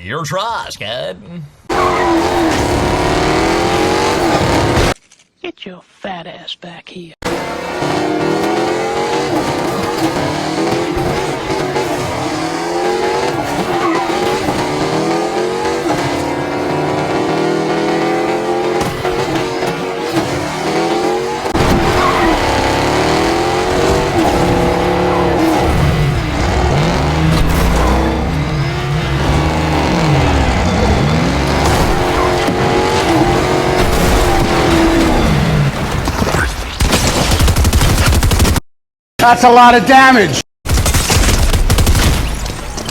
Your try, Scud. Get your fat ass back here. That's a lot of damage.